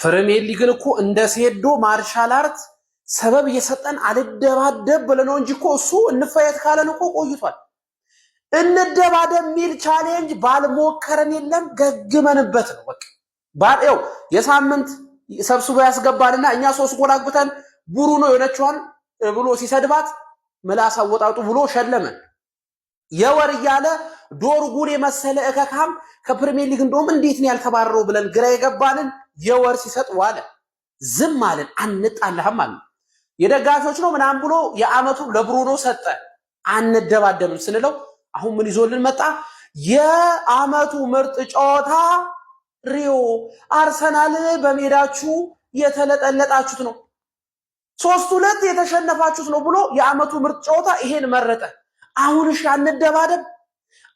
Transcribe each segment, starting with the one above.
ፕሪሚየር ሊግን እኮ እንደ ሴዶ ማርሻል አርት ሰበብ እየሰጠን አልደባደብ ብለነው እንጂ እኮ እሱ እንፈየት ካለን እኮ ቆይቷል። እንደባደብ ሚል ቻሌንጅ ባልሞከረን የለም ገግመንበት ነው። በቃ ባለው የሳምንት ሰብስቦ ያስገባልና እኛ 3 ጎል አግብተን ቡሩኖ የሆነችዋን ብሎ ሲሰድባት መላሳ ወጣጡ ብሎ ሸለመን። የወር እያለ ዶርጉን የመሰለ እከካም ከፕሪሚየር ሊግ እንደውም እንዴት ነው ያልተባረረው ብለን ግራ የገባንን የወር ሲሰጥ ዋለ። ዝም አለን፣ አንጣላህም አለ። የደጋፊዎች ነው ምናምን ብሎ የአመቱ ለብሩኖ ሰጠ። አንደባደብም ስንለው አሁን ምን ይዞልን መጣ? የአመቱ ምርጥ ጨዋታ ሪዮ አርሰናል በሜዳችሁ የተለጠለጣችሁት ነው፣ 3-2 የተሸነፋችሁት ነው ብሎ የአመቱ ምርጥ ጨዋታ ይሄን መረጠ። አሁን እሺ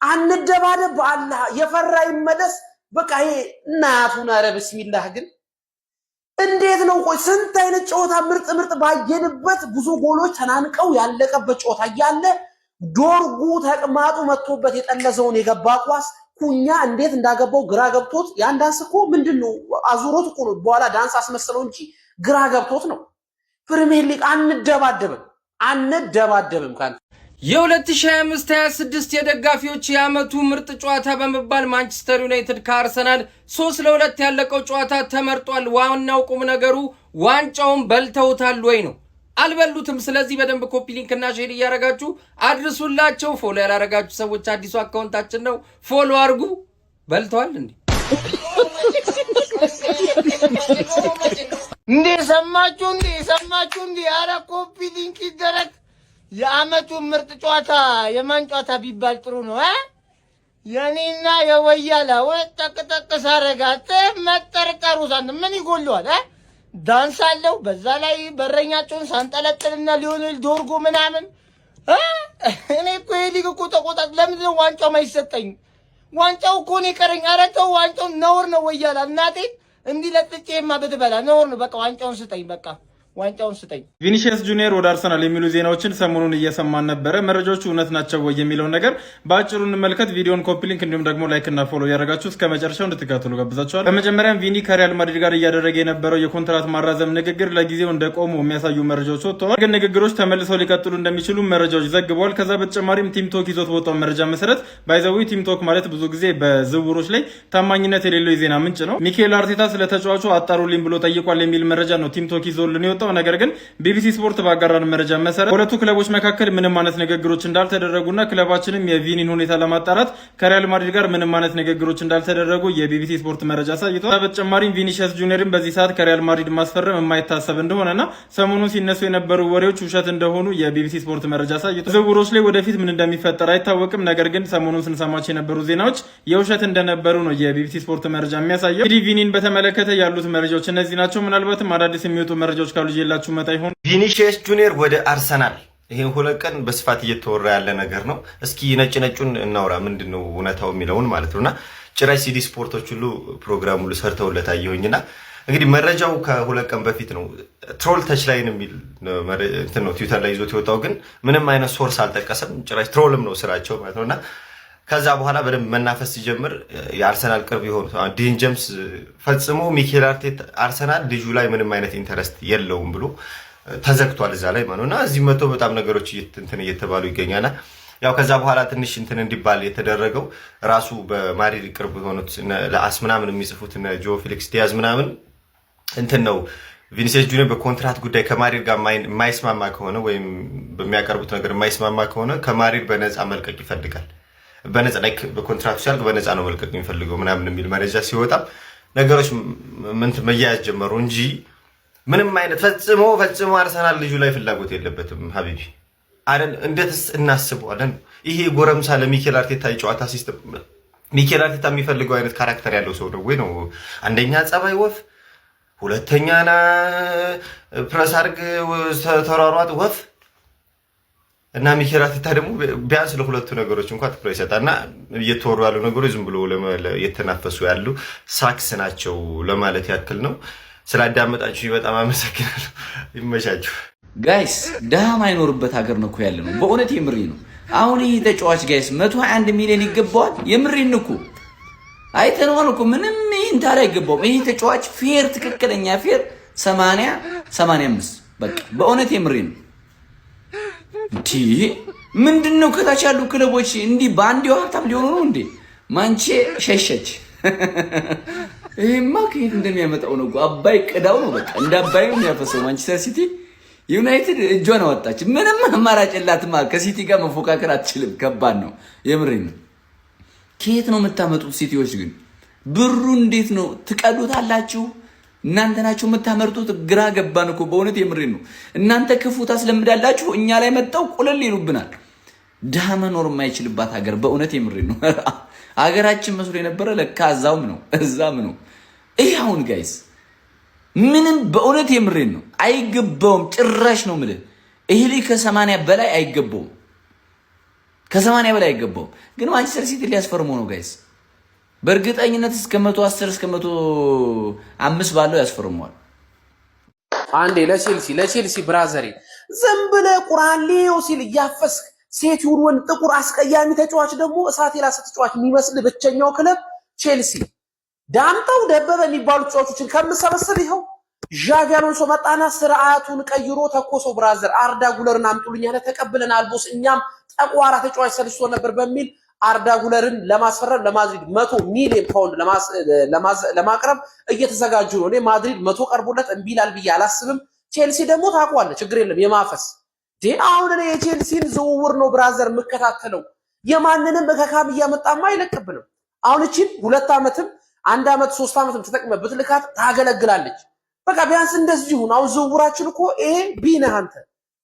አንደባደብ በአላህ የፈራ ይመለስ። በቃ ይሄ እናቱን ኧረ ቢስሚላህ ግን እንዴት ነው? ቆይ ስንት አይነት ጨዋታ ምርጥ ባየንበት ብዙ ጎሎች ተናንቀው ያለቀበት ጨዋታ እያለ ዶርጉ ተቅማጡ መጥቶበት የጠለዘውን የገባ ኳስ ኩኛ እንዴት እንዳገባው ግራ ገብቶት ያን ዳንስ እኮ ምንድነው አዙሮት እኮ ነው በኋላ ዳንስ አስመስለው እንጂ ግራ ገብቶት ነው። ፕሪሚየር ሊግ አንደባደብም ካን የ2025-26 የደጋፊዎች የአመቱ ምርጥ ጨዋታ በመባል ማንቸስተር ዩናይትድ ከአርሰናል 3-2 ያለቀው ጨዋታ ተመርጧል። ዋናው ቁም ነገሩ ዋንጫውን በልተውታል ወይ ነው። አልበሉትም። ስለዚህ በደንብ ኮፒ ሊንክ እና ሼር እያረጋችሁ አድርሱላቸው። ፎሎ ያላረጋችሁ ሰዎች አዲሱ አካውንታችን ነው፣ ፎሎ አርጉ። በልተዋል እንዴ ሰማችሁ እንዴ አረ ኮፒ ሊንክ ይደረግ። የአመቱ ምርጥ ጨዋታ የማን ጨዋታ ቢባል ጥሩ ነው? የኔና የወያላ ወጣቀጣቀ ሳረጋት መጠርጠሩ ሳንት ምን ይጎልዋል? ዳንስ አለው በዛ ላይ በረኛቸውን ሳንጠለጥልና ሊሆንል ዶርጎ ምናምን እኔ እኮ ሊግ እኮ ተቆጣጥ። ለምን ነው ዋንጫው ማይሰጠኝ? ዋንጫው እኮ ነው ይቀረኝ። ኧረ ተው ዋንጫው ነውር ነው ወያላ እናቴ እንዲህ ለጥጬማ ብትበላ ነውር ነው። በቃ ዋንጫውን ስጠኝ፣ በቃ ዋንጫውን ስጠኝ። ቪኒሲየስ ጁኒየር ወደ አርሰናል የሚሉ ዜናዎችን ሰሞኑን እየሰማን ነበረ። መረጃዎቹ እውነት ናቸው ወይ የሚለውን ነገር በአጭሩ እንመልከት። ቪዲዮን ኮፒ ሊንክ እንዲሁም ደግሞ ላይክ እና ፎሎ ያደረጋችሁ እስከ መጨረሻው እንድትከታተሉ ጋብዛችኋል። በመጀመሪያም ቪኒ ከሪያል ማድሪድ ጋር እያደረገ የነበረው የኮንትራት ማራዘም ንግግር ለጊዜው እንደቆሙ የሚያሳዩ መረጃዎች ወጥተዋል። ግን ንግግሮች ተመልሰው ሊቀጥሉ እንደሚችሉ መረጃዎች ዘግበዋል። ከዛ በተጨማሪም ቲምቶክ ይዞት በወጣው መረጃ መሰረት ባይዘዊ ቲምቶክ ማለት ብዙ ጊዜ በዝውውሮች ላይ ታማኝነት የሌለው የዜና ምንጭ ነው። ሚኬል አርቴታ ስለ ተጫዋቹ አጣሩልኝ ብሎ ጠይቋል የሚል መረጃ ነው ቲምቶክ ይዞልን የወጣው። ነገር ግን ቢቢሲ ስፖርት ባጋራን መረጃ መሰረት በሁለቱ ክለቦች መካከል ምንም አይነት ንግግሮች እንዳልተደረጉና ክለባችንም የቪኒን ሁኔታ ለማጣራት ከሪያል ማድሪድ ጋር ምንም አይነት ንግግሮች እንዳልተደረጉ የቢቢሲ ስፖርት መረጃ አሳይቷል። በተጨማሪም ቪኒሲየስ ጁኒየርን በዚህ ሰዓት ከሪያል ማድሪድ ማስፈረም የማይታሰብ እንደሆነና ሰሞኑን ሲነሱ የነበሩ ወሬዎች ውሸት እንደሆኑ የቢቢሲ ስፖርት መረጃ አሳይቷል። ዝውውሮች ላይ ወደፊት ምን እንደሚፈጠር አይታወቅም። ነገር ግን ሰሞኑን ስንሰማቸው የነበሩ ዜናዎች የውሸት እንደነበሩ ነው የቢቢሲ ስፖርት መረጃ የሚያሳየው። እንግዲህ ቪኒን በተመለከተ ያሉት መረጃዎች እነዚህ ናቸው። ምናልባትም አዳዲስ የሚወጡ መረጃዎች ካሉ ይዤላችሁ መጣ ይሆን። ቪኒሲየስ ጁኒየር ወደ አርሰናል ይሄን ሁለት ቀን በስፋት እየተወራ ያለ ነገር ነው። እስኪ ነጭነጩን እናውራ፣ ምንድነው እውነታው የሚለውን ማለት ነውና ጭራሽ ሲዲ ስፖርቶች ሁሉ ፕሮግራም ሁሉ ሰርተውለት አየሁኝና እንግዲህ መረጃው ከሁለት ቀን በፊት ነው። ትሮል ተች ላይን የሚል እንትን ነው ትዊተር ላይ ይዞት የወጣው፣ ግን ምንም አይነት ሶርስ አልጠቀሰም። ጭራሽ ትሮልም ነው ስራቸው ማለት ነውና ከዛ በኋላ በደንብ መናፈስ ሲጀምር የአርሰናል ቅርብ የሆኑት ዲን ጄምስ ፈጽሞ ሚኬል አርቴታ አርሰናል ልጁ ላይ ምንም አይነት ኢንተረስት የለውም ብሎ ተዘግቷል እዛ ላይ ማለት ነውና እዚህ መጥቶ በጣም ነገሮች እንትን እየተባሉ ይገኛልና ያው ከዛ በኋላ ትንሽ እንትን እንዲባል የተደረገው ራሱ በማድሪድ ቅርብ የሆኑት ለአስ ምናምን የሚጽፉት ጆ ፌሊክስ ዲያዝ ምናምን እንትን ነው ቪኒሲየስ ጁኒየር በኮንትራት ጉዳይ ከማድሪድ ጋር የማይስማማ ከሆነ ወይም በሚያቀርቡት ነገር የማይስማማ ከሆነ ከማድሪድ በነፃ መልቀቅ ይፈልጋል። በነፃ ላይ በኮንትራክቱ ሲያልቅ በነፃ ነው መልቀቅ የሚፈልገው ምናምን የሚል መረጃ ሲወጣ ነገሮች ምን መያያዝ ጀመሩ እንጂ ምንም አይነት ፈጽሞ አርሰናል ልጁ ላይ ፍላጎት የለበትም። ሀቢቢ አይደል? እንዴትስ እናስበዋለን? ይሄ ጎረምሳ ለሚኬል አርቴታ የጨዋታ ሲስተም ሚኬል አርቴታ የሚፈልገው አይነት ካራክተር ያለው ሰው ነው ወይ ነው? አንደኛ ጸባይ ወፍ፣ ሁለተኛና ፕረስ አርግ ተሯሯጥ ወፍ እና ሚኬል አርቴታ ደግሞ ቢያንስ ለሁለቱ ነገሮች እንኳን ትኩረት ይሰጣልና እየተወሩ ያሉ ነገሮች ዝም ብሎ የተናፈሱ ያሉ ሳክስ ናቸው ለማለት ያክል ነው። ስላዳመጣችሁ በጣም አመሰግናለሁ። ይመቻችሁ ጋይስ። ደሃ ማይኖርበት ሀገር ነው እኮ ያለ ነው። በእውነት የምሬ ነው። አሁን ይሄ ተጫዋች ጋይስ 121 ሚሊዮን ይገባዋል። የምሬን እኮ አይተነዋል እኮ ምንም እንታ ላይ አይገባውም። ይሄ ተጫዋች ፌር ትክክለኛ ፌር 80 85 በቃ በእውነት የምሬን እንዴ ምንድነው ከታች ያሉ ክለቦች እንዲህ ባንዲው ሀብታም ሊሆኑ ነው እንዴ? ማንቼ ሸሸች። ይሄማ ከየት እንደሚያመጣው ነው አባይ ቀዳው ነው በቃ እንደ አባይ ነው የሚያፈሰው። ማንቸስተር ሲቲ ዩናይትድ እጇን አወጣች። ምንም አማራጭ የላትማ። ከሲቲ ጋር መፎካከር አትችልም። ከባድ ነው የምሬን። ከየት ነው የምታመጡት? ሲቲዎች ግን ብሩ እንዴት ነው ትቀዱታላችሁ? እናንተ ናችሁ የምታመርጡት። ግራ ገባን እኮ በእውነት የምሬን ነው። እናንተ ክፉ ታስለምዳላችሁ፣ እኛ ላይ መጣው ቁልል ይሉብናል። ድሃ መኖር የማይችልባት ሀገር በእውነት የምሬን ነው። ሀገራችን መስሎ የነበረ ለካ እዛም ነው። ይሄ አሁን ጋይስ ምንም በእውነት የምሬን ነው አይገባውም። ጭራሽ ነው የምልህ ይሄ ልጅ ከ80 በላይ አይገባውም። ከ80 በላይ አይገባውም። ግን ማንቸስተር ሲቲ ሊያስፈርመው ነው ጋይስ። በእርግጠኝነት እስከ 110 እስከ 105 ባለው ያስፈርመዋል። አንዴ ለቼልሲ ብራዘሪ ዝም ብለህ ቁርአን ሊዮ ሲል እያፈስክ ሴት ይሁን ጥቁር አስቀያሚ ተጫዋች ደግሞ እሳት የላሰ ተጫዋች የሚመስል ብቸኛው ክለብ ቼልሲ ዳምጠው ደበበ የሚባሉ ተጫዋቾችን ከምሰበስብ ይኸው ዣቪ አሎንሶ መጣና ስርዓቱን ቀይሮ ተኮሶ ብራዘር አርዳ ጉለርን አምጡልኝ ያለ ተቀብለን አልቦስ እኛም ጠቋራ ተጫዋች ሰልስቶ ነበር በሚል አርዳ ጉለርን ለማስፈረም ለማድሪድ 100 ሚሊዮን ፓውንድ ለማቅረብ እየተዘጋጁ ነው። እኔ ማድሪድ 100 ቀርቦለት እምቢ ይላል ብዬ አላስብም። ቼልሲ ደግሞ ታውቀዋለህ ችግር የለም የማፈስ አሁን እኔ የቼልሲን ዝውውር ነው ብራዘር የምከታተለው። የማንንም እከካም እያመጣማ አይለቅብንም። አሁን እቺን 2 ዓመትም 1 ዓመት 3 ዓመትም ተጠቅመህ ብትልካት ታገለግላለች። በቃ ቢያንስ እንደዚህ ይሁን። አሁን ዝውውራችን እኮ ኤ ቢ ነህ አንተ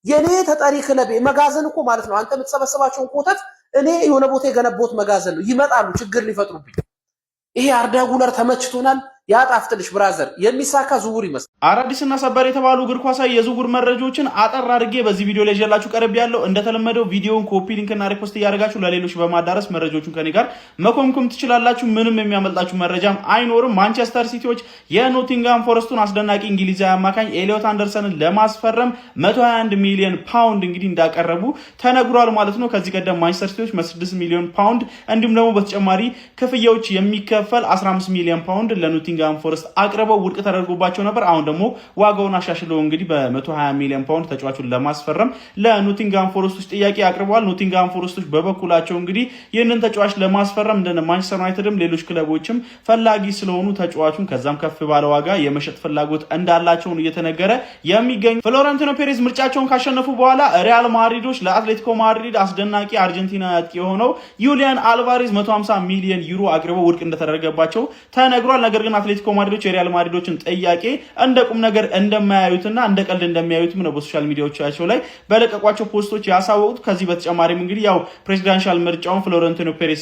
የኔ ተጠሪ ክለብ መጋዘን እኮ ማለት ነው። አንተ የምትሰበሰባቸውን ኮተት እኔ የሆነ ቦታ የገነቦት መጋዘን ነው። ይመጣሉ ችግር ሊፈጥሩብኝ። ይሄ አርዳ ጉለር ተመችቶናል። ያጣፍጥልሽ ብራዘር የሚሳካ ዝውውር ይመስል አዳዲስና ሰበር የተባሉ እግር ኳሳዊ የዝውውር መረጃዎችን አጠር አድርጌ በዚህ ቪዲዮ ላይ ይዤላችሁ ቀርብ ያለው። እንደተለመደው ቪዲዮውን ኮፒ ሊንክና ሪፖስት እያደረጋችሁ ለሌሎች በማዳረስ መረጃዎቹን ከኔ ጋር መኮምኮም ትችላላችሁ። ምንም የሚያመልጣችሁ መረጃም አይኖርም። ማንቸስተር ሲቲዎች የኖቲንጋም ፎረስቱን አስደናቂ እንግሊዛዊ አማካኝ ኤሊዮት አንደርሰንን ለማስፈረም 121 ሚሊዮን ፓውንድ እንግዲህ እንዳቀረቡ ተነግሯል ማለት ነው። ከዚህ ቀደም ማንቸስተር ሲቲዎች 6 ሚሊዮን ፓውንድ እንዲሁም ደግሞ በተጨማሪ ክፍያዎች የሚከፈል 15 ሚሊዮን ፓውንድ ለኖቲንጋም ፎረስት አቅርበው ውድቅ ተደርጎባቸው ነበር። አሁን ደግሞ ዋጋውን አሻሽለው እንግዲህ በ120 ሚሊዮን ፓውንድ ተጫዋቹን ለማስፈረም ለኖቲንጋም ፎረስቶች ጥያቄ አቅርበዋል። ኖቲንጋም ፎረስቶች በበኩላቸው እንግዲህ ይህንን ተጫዋች ለማስፈረም እንደነ ማንቸስተር ዩናይትድም ሌሎች ክለቦችም ፈላጊ ስለሆኑ ተጫዋቹን ከዛም ከፍ ባለ ዋጋ የመሸጥ ፍላጎት እንዳላቸው እየተነገረ የሚገኝ ፍሎረንቲኖ ፔሬዝ ምርጫቸውን ካሸነፉ በኋላ ሪያል ማድሪዶች ለአትሌቲኮ ማድሪድ አስደናቂ አርጀንቲና አጥቂ የሆነው ዩሊያን አልቫሬዝ 150 ሚሊዮን ዩሮ አቅርበው ውድቅ እንደተደረገባቸው ተነግሯል። ነገር ግን አትሌቲኮ ማድሪዶች የሪያል ማድሪዶችን ጥያቄ እንደ ቁም ነገር እንደማያዩትና እንደ ቀልድ እንደሚያዩትም ነው በሶሻል ሚዲያዎቻቸው ላይ በለቀቋቸው ፖስቶች ያሳወቁት። ከዚህ በተጨማሪም እንግዲህ ያው ፕሬዚዳንሻል ምርጫውን ፍሎረንቲኖ ፔሬዝ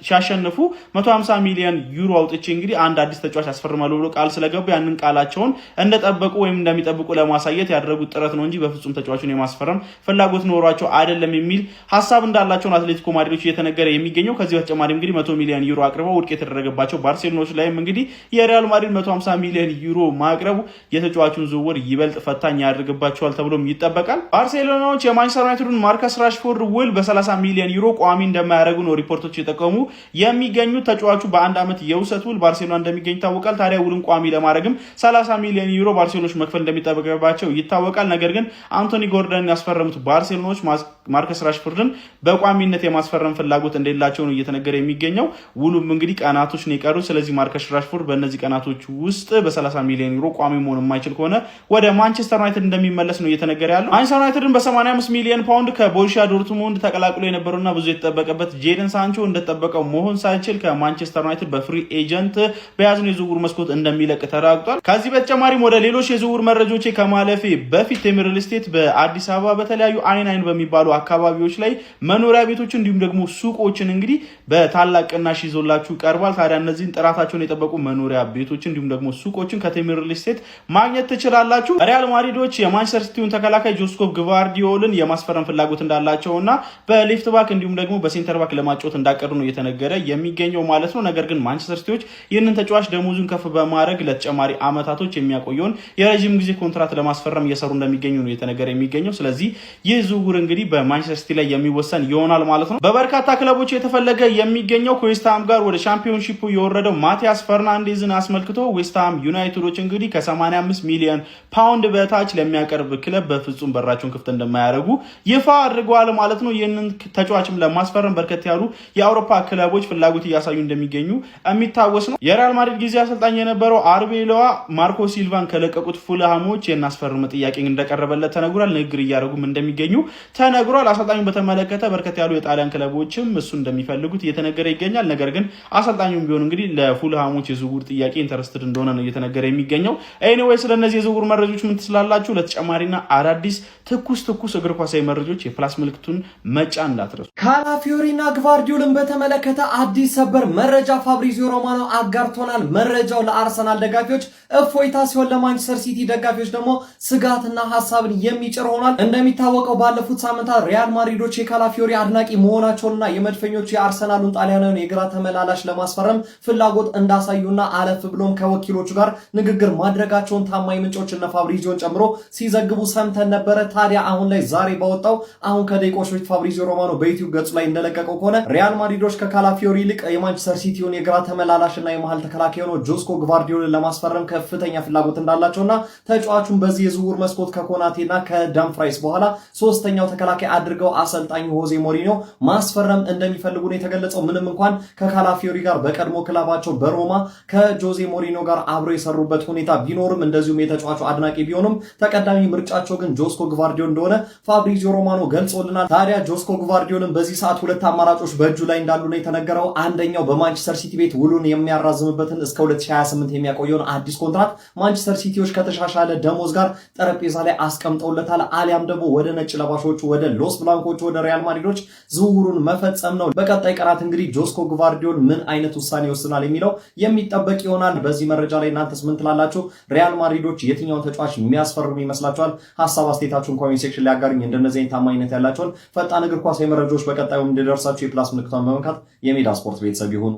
ሲያሸንፉ 150 ሚሊዮን ዩሮ አውጥቼ እንግዲህ አንድ አዲስ ተጫዋች ያስፈርማሉ ብሎ ቃል ስለገቡ ያንን ቃላቸውን እንደጠበቁ ወይም እንደሚጠብቁ ለማሳየት ያደረጉት ጥረት ነው እንጂ በፍጹም ተጫዋቹን የማስፈረም ፍላጎት ኖሯቸው አይደለም የሚል ሐሳብ እንዳላቸው አትሌቲኮ ማድሪዶች እየተነገረ የሚገኘው። ከዚህ በተጨማሪም እንግዲህ 100 ሚሊዮን ዩሮ አቅርበው ውድቅ የተደረገባቸው ባርሴሎናዎች ላይም እንግዲህ የሪያል ማድሪድ 150 ሚሊዮን ዩሮ ማቅረቡ የተጫዋቹን ዝውውር ይበልጥ ፈታኝ ያደርግባቸዋል ተብሎም ይጠበቃል። ባርሴሎናዎች የማንቸስተር ዩናይትዱን ማርከስ ራሽፎርድ ውል በ30 ሚሊዮን ዩሮ ቋሚ እንደማያደርጉ ነው ሪፖርቶች የጠቀሙ የሚገኙት። ተጫዋቹ በአንድ ዓመት የውሰት ውል ባርሴሎና እንደሚገኝ ይታወቃል። ታዲያ ውልን ቋሚ ለማድረግም 30 ሚሊዮን ዩሮ ባርሴሎናዎች መክፈል እንደሚጠበቅባቸው ይታወቃል። ነገር ግን አንቶኒ ጎርደንን ያስፈረሙት ባርሴሎናዎች ማርከስ ራሽፎርድን በቋሚነት የማስፈረም ፍላጎት እንደሌላቸው ነው እየተነገረ የሚገኘው። ውሉም እንግዲህ ቀናቶች ነው የቀሩት። ስለዚህ ማርከስ ራሽፎርድ በእነዚህ ቀናቶች ውስጥ በ30 ሚሊዮን ዩሮ ቋሚ መሆን የማይችል ከሆነ ወደ ማንቸስተር ዩናይትድ እንደሚመለስ ነው እየተነገረ ያለው። ማንቸስተር ዩናይትድን በ85 ሚሊዮን ፓውንድ ከቦሩሲያ ዶርትሙንድ ተቀላቅሎ የነበረውና ብዙ የተጠበቀበት ጄደን ሳንቾ እንደተጠበቀው መሆን ሳይችል ከማንቸስተር ዩናይትድ በፍሪ ኤጀንት በያዝነው የዝውውር መስኮት እንደሚለቅ ተረጋግጧል። ከዚህ በተጨማሪም ወደ ሌሎች የዝውውር መረጃዎች ከማለፌ በፊት ቴምር ሪል ስቴት በአዲስ አበባ በተለያዩ አይን በሚባሉ አካባቢዎች ላይ መኖሪያ ቤቶችን እንዲሁም ደግሞ ሱቆችን እንግዲህ በታላቅ ቅናሽ ይዞላችሁ ቀርቧል። ታዲያ እነዚህን ጥራታቸውን የጠበቁ መኖሪያ ቤቶችን እንዲሁም ደግሞ ሱቆችን ከቴምር ሪል ስቴት ማግኘት ትችላላችሁ። ሪያል ማድሪዶች የማንቸስተር ሲቲውን ተከላካይ ጆስኮ ግቫርዲዮልን የማስፈረም ፍላጎት እንዳላቸውና በሌፍት ባክ እንዲሁም ደግሞ በሴንተር ባክ ለማጫወት እንዳቀዱ ነው እየተነገረ የሚገኘው ማለት ነው። ነገር ግን ማንቸስተር ሲቲዎች ይህንን ተጫዋች ደሞዙን ከፍ በማድረግ ለተጨማሪ አመታቶች የሚያቆየውን የረጅም ጊዜ ኮንትራት ለማስፈረም እየሰሩ እንደሚገኙ ነው እየተነገረ የሚገኘው። ስለዚህ ይህ ዝውውር እንግዲህ በማንቸስተር ሲቲ ላይ የሚወሰን ይሆናል ማለት ነው። በበርካታ ክለቦች የተፈለገ የሚገኘው ከዌስትሃም ጋር ወደ ሻምፒዮንሺፑ የወረደው ማቲያስ ፈርናንዴዝን አስመልክቶ ዌስትሃም ዩናይትዶች እንግዲህ ከ85 ሚሊዮን ፓውንድ በታች ለሚያቀርብ ክለብ በፍጹም በራቸውን ክፍት እንደማያደርጉ ይፋ አድርገዋል ማለት ነው። ይህንን ተጫዋችም ለማስፈረም በርከት ያሉ የአውሮፓ ክለቦች ፍላጎት እያሳዩ እንደሚገኙ የሚታወስ ነው። የሪያል ማድሪድ ጊዜ አሰልጣኝ የነበረው አርቤሎዋ ማርኮ ሲልቫን ከለቀቁት ፉልሃሞች የናስፈርም ጥያቄ እንደቀረበለት ተነግሯል። ንግግር እያደረጉም እንደሚገኙ ተነግሯል። አሰልጣኙ በተመለከተ በርከት ያሉ የጣሊያን ክለቦችም እሱ እንደሚፈልጉት እየተነገረ ይገኛል። ነገር ግን አሰልጣኙም ቢሆን እንግዲህ ለፉልሃሞች የዝውውር ጥያቄ ኢንተረስትድ እንደሆነ ነው እየተነገረ የሚገኘው። ኤኒዌይ ስለነዚህ የዝውውር መረጃዎች ምን ትስላላችሁ? ለተጨማሪና አዳዲስ ትኩስ እግር ኳሳዊ መረጃዎች የፕላስ ምልክቱን መጫን እንዳትረሱ። ካላፊዮሪና ግቫርዲዮልን በተመለከተ አዲስ ሰበር መረጃ ፋብሪዚዮ ሮማኖ አጋርቶናል። መረጃው ለአርሰናል ደጋፊዎች እፎይታ ሲሆን ለማንቸስተር ሲቲ ደጋፊዎች ደግሞ ስጋትና ሀሳብን የሚጭር ሆኗል። እንደሚታወቀው ባለፉት ሳምንታት ሪያል ማድሪዶች የካላፊዮሪ አድናቂ መሆናቸውንና የመድፈኞቹ የአርሰናሉን ጣሊያናዊን የግራ ተመላላሽ ለማስፈረም ፍላጎት እንዳሳዩና አለፍ ብሎም ከወኪሎቹ ጋር ንግግር ማድረጋቸውን ታማኝ ምንጮች እነ ፋብሪዚዮን ጨምሮ ሲዘግቡ ሰምተን ነበረ። ታዲያ አሁን ላይ ዛሬ ባወጣው አሁን ከደቂቆች በፊት ፋብሪዚዮ ሮማኖ በዩቲዩብ ገጹ ላይ እንደለቀቀው ከሆነ ሪያል ማድሪዶች ከካላፊዮሪ ይልቅ የማንቸስተር ሲቲውን የግራ ተመላላሽና የመሃል ተከላካይ ሆኖ ጆስኮ ግቫርዲዮልን ለማስፈረም ከፍተኛ ፍላጎት እንዳላቸውና ተጫዋቹን በዚህ የዝውውር መስኮት ከኮናቴና ከዳምፍራይስ በኋላ ሶስተኛው ተከላካይ አድርገው አሰልጣኙ ሆዜ ሞሪኒዮ ማስፈረም እንደሚፈልጉ ነው የተገለጸው። ምንም እንኳን ከካላፊዮሪ ጋር በቀድሞ ክለባቸው በሮማ ከጆዜ ሞሪኒዮ ጋር አብረው የሰሩበት ሁኔታ ቢኖርም እንደዚሁም የተጫዋቹ አድናቂ ቢሆኑም ተቀዳሚ ምርጫቸው ግን ጆስኮ ግቫርዲዮል እንደሆነ ፋብሪዚዮ ሮማኖ ገልጾልናል። ታዲያ ጆስኮ ግቫርዲዮልን በዚህ ሰዓት ሁለት አማራጮች በእጁ ላይ እንዳሉ ነው የተነገረው። አንደኛው በማንቸስተር ሲቲ ቤት ውሉን የሚያራዝምበትን እስከ 2028 የሚያቆየውን አዲስ ኮንትራት ማንቸስተር ሲቲዎች ከተሻሻለ ደሞዝ ጋር ጠረጴዛ ላይ አስቀምጠውለታል። አሊያም ደግሞ ወደ ነጭ ለባሾቹ ወደ ሎስ ብላንኮቹ ወደ ሪያል ማድሪዶች ዝውውሩን መፈጸም ነው። በቀጣይ ቀናት እንግዲህ ጆስኮ ግቫርዲዮል ምን አይነት ውሳኔ ይወስናል የሚለው የሚጠበቅ ይሆናል። በዚህ መረጃ ላይ እናንተስ ምን ትላላችሁ? ሪያል ማድሪዶች የትኛውን ተጫዋች የሚያስፈርሙ ይመስላችኋል? ሀሳብ አስተያየታችሁን ኮሜንት ሴክሽን ላይ አጋሩኝ። እንደነዚህ ታማኝነት ያላቸውን ፈጣን እግር ኳስ መረጃዎች በቀጣዩ እንዲደርሳችሁ የፕላስ ምልክቷን በመንካት የሜዳ ስፖርት ቤተሰብ ይሁኑ።